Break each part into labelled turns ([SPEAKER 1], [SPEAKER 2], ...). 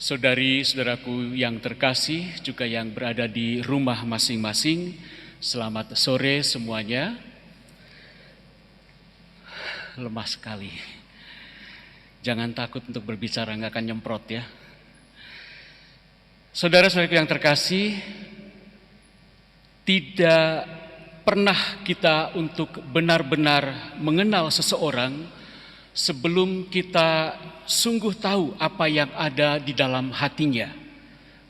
[SPEAKER 1] Saudari-saudaraku yang terkasih, juga yang berada di rumah masing-masing, selamat sore semuanya. Lemah sekali. Jangan takut untuk berbicara, nggak akan nyemprot ya. Saudara-saudaraku yang terkasih, tidak pernah kita untuk benar-benar mengenal seseorang sebelum kita sungguh tahu apa yang ada di dalam hatinya,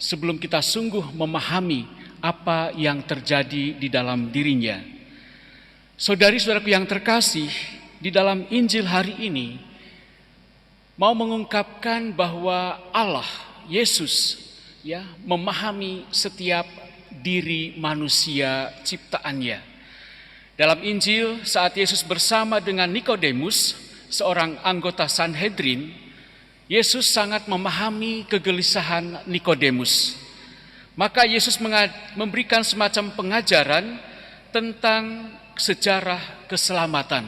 [SPEAKER 1] sebelum kita sungguh memahami apa yang terjadi di dalam dirinya. Saudari-saudaraku yang terkasih, di dalam Injil hari ini mau mengungkapkan bahwa Allah, Yesus, memahami setiap diri manusia ciptaannya. Dalam Injil, saat Yesus bersama dengan Nikodemus, seorang anggota Sanhedrin, Yesus sangat memahami kegelisahan Nikodemus. Maka Yesus memberikan semacam pengajaran tentang sejarah keselamatan.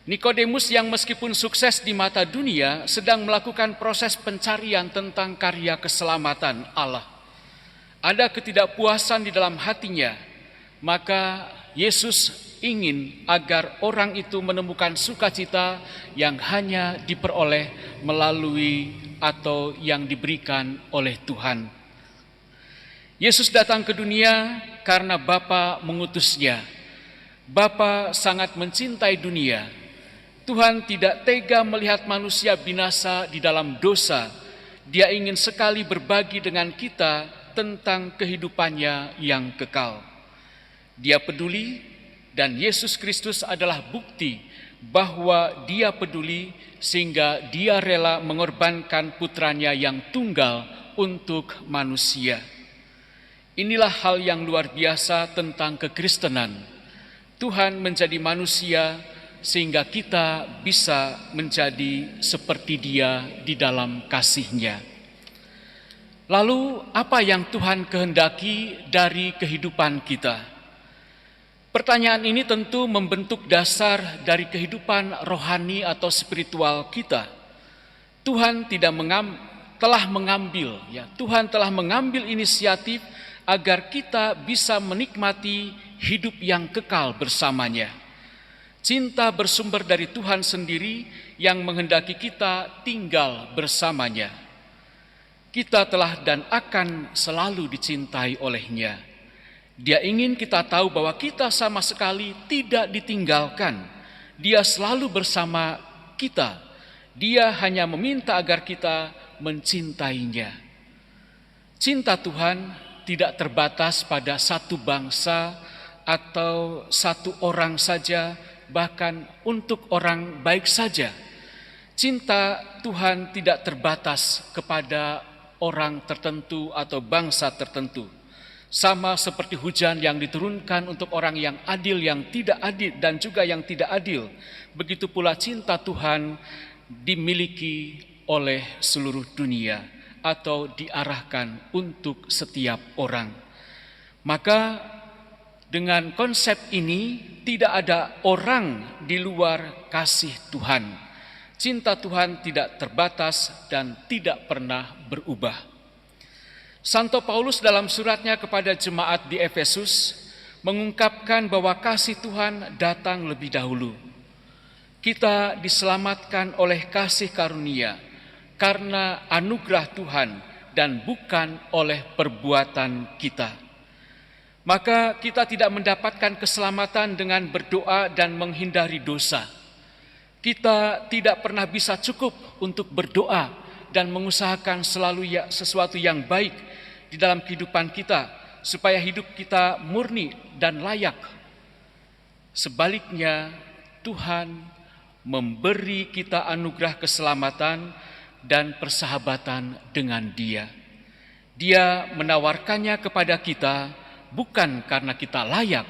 [SPEAKER 1] Nikodemus yang meskipun sukses di mata dunia sedang melakukan proses pencarian tentang karya keselamatan Allah. Ada ketidakpuasan di dalam hatinya, maka Yesus ingin agar orang itu menemukan sukacita yang hanya diperoleh melalui atau yang diberikan oleh Tuhan. Yesus datang ke dunia karena Bapa mengutusnya. Bapa sangat mencintai dunia. Tuhan tidak tega melihat manusia binasa di dalam dosa. Dia ingin sekali berbagi dengan kita tentang kehidupannya yang kekal. Dia peduli, dan Yesus Kristus adalah bukti bahwa Dia peduli sehingga Dia rela mengorbankan putranya yang tunggal untuk manusia. Inilah hal yang luar biasa tentang kekristenan. Tuhan menjadi manusia sehingga kita bisa menjadi seperti Dia di dalam kasih-Nya. Lalu apa yang Tuhan kehendaki dari kehidupan kita? Pertanyaan ini tentu membentuk dasar dari kehidupan rohani atau spiritual kita. Tuhan telah mengambil inisiatif agar kita bisa menikmati hidup yang kekal bersamanya. Cinta bersumber dari Tuhan sendiri yang menghendaki kita tinggal bersamanya. Kita telah dan akan selalu dicintai oleh-Nya. Dia ingin kita tahu bahwa kita sama sekali tidak ditinggalkan. Dia selalu bersama kita. Dia hanya meminta agar kita mencintainya. Cinta Tuhan tidak terbatas pada satu bangsa atau satu orang saja, bahkan untuk orang baik saja. Cinta Tuhan tidak terbatas kepada orang tertentu atau bangsa tertentu. Sama seperti hujan yang diturunkan untuk orang yang adil, yang tidak adil, dan juga yang tidak adil. Begitu pula cinta Tuhan dimiliki oleh seluruh dunia atau diarahkan untuk setiap orang. Maka dengan konsep ini tidak ada orang di luar kasih Tuhan. Cinta Tuhan tidak terbatas dan tidak pernah berubah. Santo Paulus dalam suratnya kepada jemaat di Efesus mengungkapkan bahwa kasih Tuhan datang lebih dahulu. Kita diselamatkan oleh kasih karunia karena anugerah Tuhan dan bukan oleh perbuatan kita. Maka kita tidak mendapatkan keselamatan dengan berdoa dan menghindari dosa. Kita tidak pernah bisa cukup untuk berdoa dan mengusahakan selalu sesuatu yang baik di dalam kehidupan kita, supaya hidup kita murni dan layak. Sebaliknya, Tuhan memberi kita anugerah keselamatan dan persahabatan dengan Dia. Dia menawarkannya kepada kita bukan karena kita layak,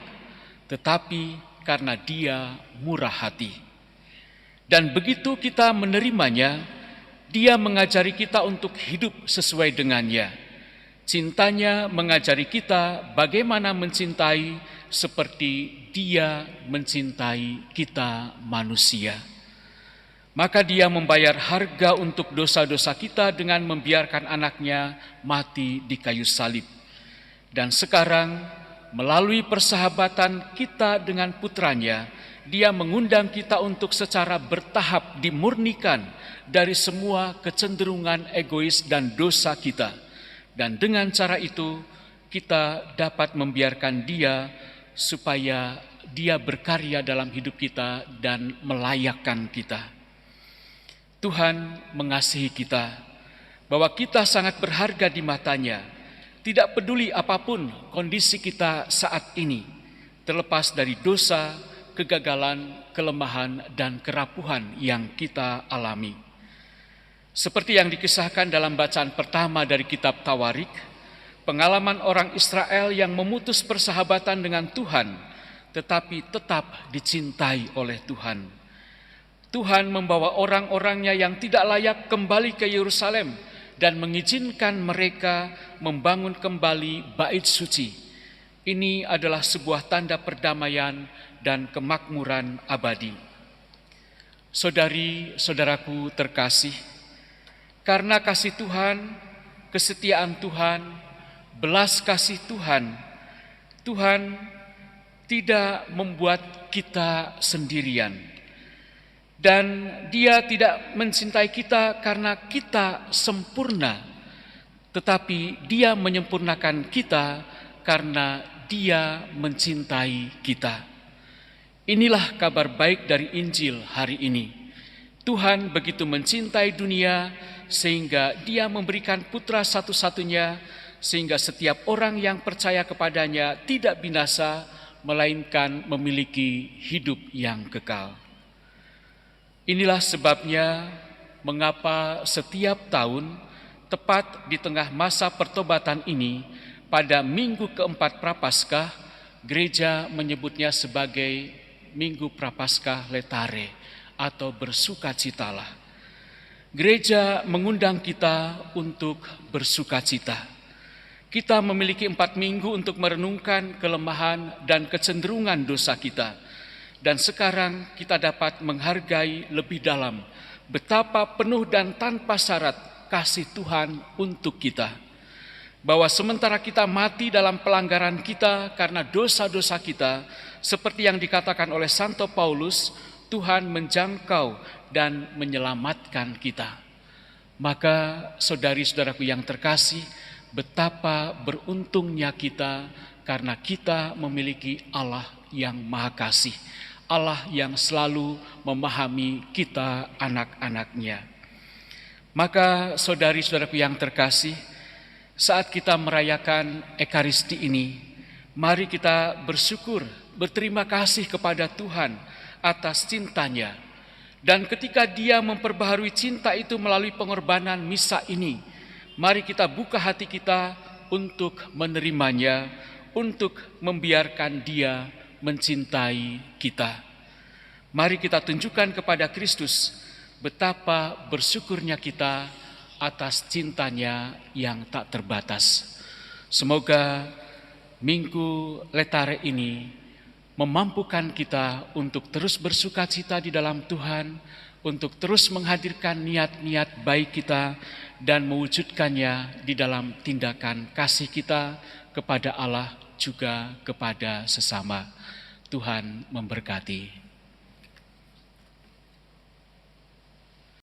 [SPEAKER 1] tetapi karena Dia murah hati. Dan begitu kita menerimanya, Dia mengajari kita untuk hidup sesuai dengannya. Cintanya mengajari kita bagaimana mencintai seperti Dia mencintai kita manusia. Maka Dia membayar harga untuk dosa-dosa kita dengan membiarkan anaknya mati di kayu salib. Dan sekarang melalui persahabatan kita dengan putranya, Dia mengundang kita untuk secara bertahap dimurnikan dari semua kecenderungan egois dan dosa kita. Dan dengan cara itu kita dapat membiarkan Dia supaya Dia berkarya dalam hidup kita dan melayakkan kita. Tuhan mengasihi kita, bahwa kita sangat berharga di mata-Nya, tidak peduli apapun kondisi kita saat ini, terlepas dari dosa, kegagalan, kelemahan, dan kerapuhan yang kita alami. Seperti yang dikisahkan dalam bacaan pertama dari kitab Tawarik, pengalaman orang Israel yang memutus persahabatan dengan Tuhan, tetapi tetap dicintai oleh Tuhan. Tuhan membawa orang-orangnya yang tidak layak kembali ke Yerusalem dan mengizinkan mereka membangun kembali bait suci. Ini adalah sebuah tanda perdamaian dan kemakmuran abadi. Saudari-saudaraku terkasih, karena kasih Tuhan, kesetiaan Tuhan, belas kasih Tuhan, Tuhan tidak membuat kita sendirian. Dan Dia tidak mencintai kita karena kita sempurna, tetapi Dia menyempurnakan kita karena Dia mencintai kita. Inilah kabar baik dari Injil hari ini. Tuhan begitu mencintai dunia sehingga Dia memberikan putra satu-satunya, sehingga setiap orang yang percaya kepadanya tidak binasa, melainkan memiliki hidup yang kekal. Inilah sebabnya mengapa setiap tahun, tepat di tengah masa pertobatan ini, pada minggu keempat Prapaskah, gereja menyebutnya sebagai Minggu Prapaskah Letare atau bersukacitalah. Gereja mengundang kita untuk bersukacita. Kita memiliki 4 minggu untuk merenungkan kelemahan dan kecenderungan dosa kita. Dan sekarang kita dapat menghargai lebih dalam betapa penuh dan tanpa syarat kasih Tuhan untuk kita. Bahwa sementara kita mati dalam pelanggaran kita karena dosa-dosa kita, seperti yang dikatakan oleh Santo Paulus, Tuhan menjangkau dan menyelamatkan kita. Maka saudari-saudaraku yang terkasih, betapa beruntungnya kita karena kita memiliki Allah yang Maha Kasih. Allah yang selalu memahami kita anak-anaknya. Maka saudari-saudaraku yang terkasih, saat kita merayakan Ekaristi ini, mari kita bersyukur, berterima kasih kepada Tuhan atas cintanya. Dan ketika Dia memperbaharui cinta itu melalui pengorbanan misa ini, mari kita buka hati kita untuk menerimanya, untuk membiarkan Dia mencintai kita. Mari kita tunjukkan kepada Kristus betapa bersyukurnya kita atas cintanya yang tak terbatas. Semoga Minggu Letare ini memampukan kita untuk terus bersukacita di dalam Tuhan, untuk terus menghadirkan niat-niat baik kita dan mewujudkannya di dalam tindakan kasih kita kepada Allah juga kepada sesama. Tuhan memberkati.